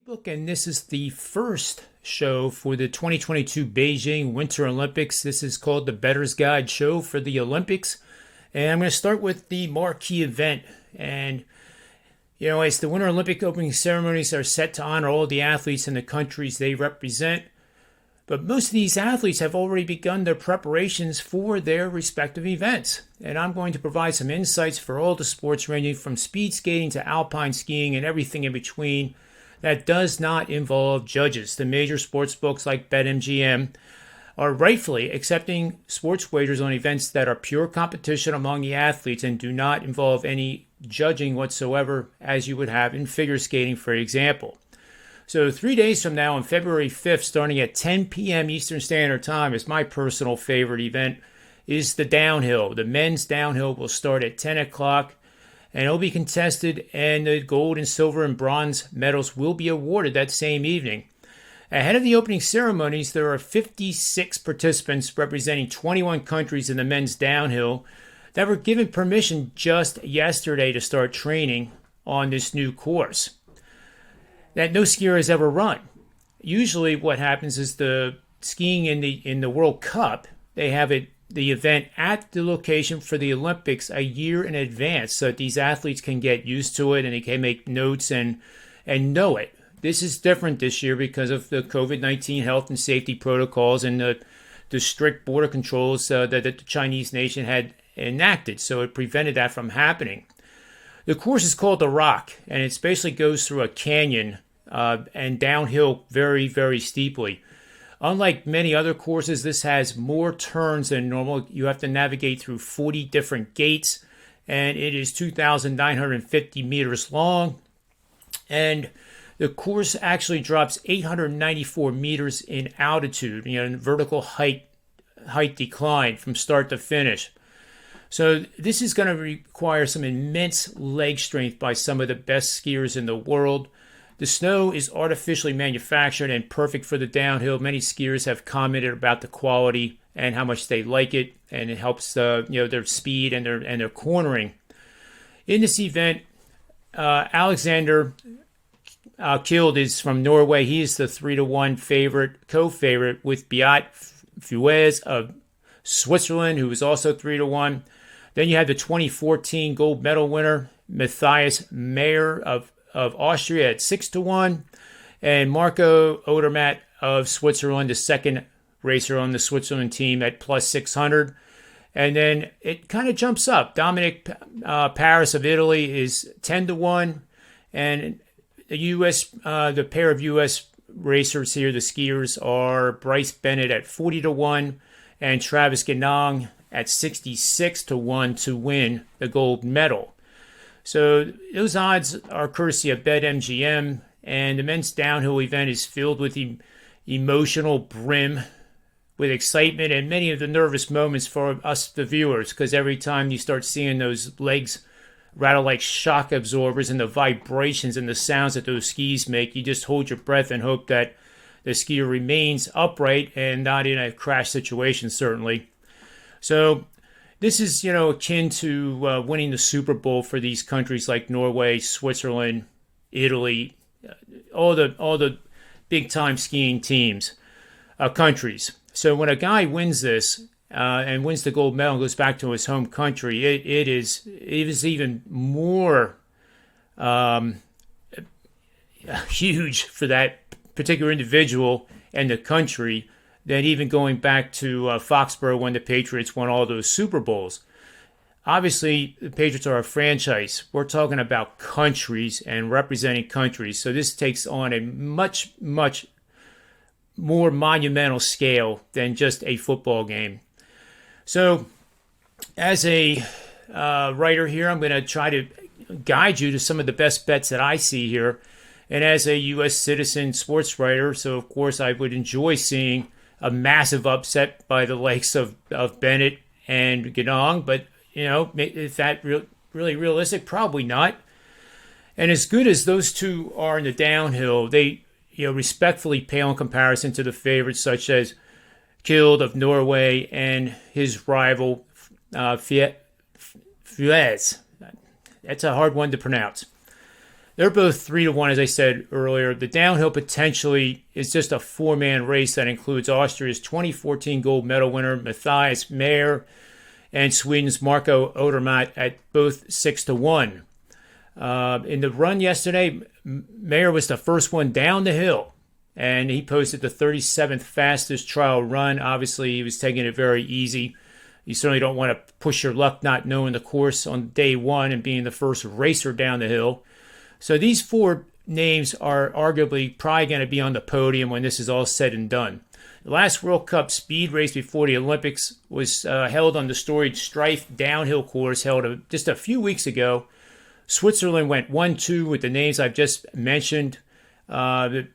Playbook, and this is the first show for the 2022 Beijing Winter Olympics. This is called the Bettor's Guide show for the Olympics. And I'm going to start with the marquee event. And, as the Winter Olympic opening ceremonies are set to honor all the athletes in the countries they represent. But most of these athletes have already begun their preparations for their respective events. And I'm going to provide some insights for all the sports ranging from speed skating to alpine skiing and everything in between that does not involve judges. The major sports books like BetMGM are rightfully accepting sports wagers on events that are pure competition among the athletes and do not involve any judging whatsoever, as you would have in figure skating, for example. So 3 days from now, on February 5th, starting at 10 p.m. Eastern Standard Time, is my personal favorite event, is the downhill. The men's downhill will start at 10 o'clock, and it'll be contested, and the gold and silver and bronze medals will be awarded that same evening. Ahead of the opening ceremonies, there are 56 participants representing 21 countries in the men's downhill that were given permission just yesterday to start training on this new course that no skier has ever run. Usually what happens is the skiing in the World Cup, they have the event at the location for the Olympics a year in advance so that these athletes can get used to it and they can make notes and know it. This is different this year because of the COVID-19 health and safety protocols and the strict border controls that the Chinese nation had enacted, so it prevented that from happening. The course is called The Rock, and it basically goes through a canyon and downhill very, very steeply. Unlike many other courses, this has more turns than normal. You have to navigate through 40 different gates, and it is 2,950 meters long. And the course actually drops 894 meters in altitude, vertical height decline from start to finish. So this is going to require some immense leg strength by some of the best skiers in the world. The snow is artificially manufactured and perfect for the downhill. Many skiers have commented about the quality and how much they like it, and it helps their speed and their cornering. In this event, Alexander Kild is from Norway. He is the 3-1 co-favorite with Beat Fuez of Switzerland, who is also 3-1. Then you have the 2014 gold medal winner, Matthias Mayer of Austria at 6-1, and Marco Odermatt of Switzerland, the second racer on the Switzerland team, at plus 600. And then it kind of jumps up. Dominic Paris of Italy is 10-1, and the pair of U.S. racers here, the skiers, are Bryce Bennett at 40-1 and Travis Ganong at 66-1 to win the gold medal. So those odds are courtesy of BetMGM, and the men's downhill event is filled with emotional brim with excitement and many of the nervous moments for us, the viewers, because every time you start seeing those legs rattle like shock absorbers and the vibrations and the sounds that those skis make, you just hold your breath and hope that the skier remains upright and not in a crash situation, certainly. So this is, akin to winning the SuperBowl for these countries like Norway, Switzerland, Italy, all the big-time skiing teams, countries. So when a guy wins this and wins the gold medal and goes back to his home country, it is even more huge for that particular individual and the country than even going back to Foxborough when the Patriots won all those Super Bowls. Obviously, the Patriots are a franchise. We're talking about countries and representing countries. So this takes on a much, much more monumental scale than just a football game. So as a writer here, I'm going to try to guide you to some of the best bets that I see here. And as a U.S. citizen sports writer, so of course I would enjoy seeing a massive upset by the likes of Bennett and Ganong, but is that really realistic? Probably not. And as good as those two are in the downhill, they respectfully pale in comparison to the favorites such as Kild of Norway and his rival Fuez. That's a hard one to pronounce. They're both 3-1, as I said earlier. The downhill potentially is just a four-man race that includes Austria's 2014 gold medal winner Matthias Mayer and Sweden's Marco Odermatt at both 6-1. In the run yesterday, Mayer was the first one down the hill, and he posted the 37th fastest trial run. Obviously, he was taking it very easy. You certainly don't want to push your luck not knowing the course on day one and being the first racer down the hill. So these four names are arguably probably going to be on the podium when this is all said and done. The last World Cup speed race before the Olympics was held on the storied Strife downhill course held just a few weeks ago. Switzerland went 1-2 with the names I've just mentioned. Fuez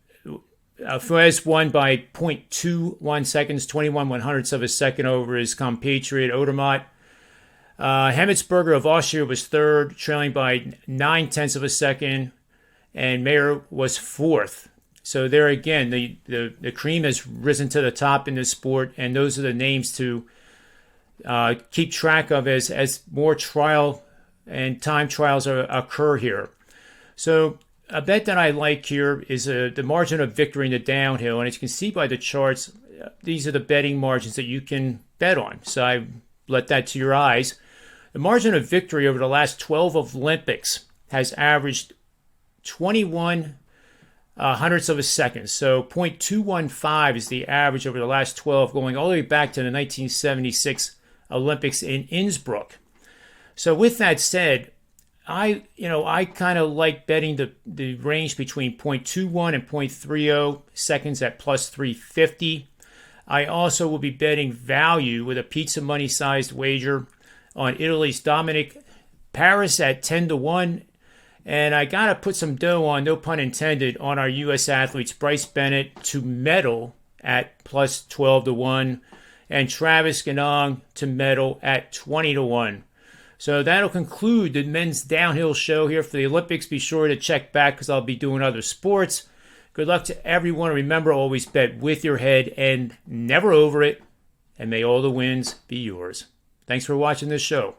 won by 0.21 seconds, 21/100ths of a second over his compatriot Odermatt. Hemmetsberger of Austria was third, trailing by 0.9 of a second, and Mayer was fourth. So there again, the cream has risen to the top in this sport, and those are the names to keep track of as more trial and time trials occur here. So a bet that I like here is the margin of victory in the downhill, and as you can see by the charts, these are the betting margins that you can bet on. So I let that to your eyes. The margin of victory over the last 12 Olympics has averaged 21 hundredths of a second. So 0.215 is the average over the last 12, going all the way back to the 1976 Olympics in Innsbruck. So with that said, I kind of like betting the range between 0.21 and 0.30 seconds at plus 350. I also will be betting value with a pizza money sized wager on Italy's Dominic Paris at 10-1. And I got to put some dough on, no pun intended, on our U.S. athletes Bryce Bennett to medal at plus 12-1 and Travis Ganong to medal at 20-1. So that'll conclude the men's downhill show here for the Olympics. Be sure to check back because I'll be doing other sports. Good luck to everyone. Remember, always bet with your head and never over it. And may all the wins be yours. Thanks for watching this show.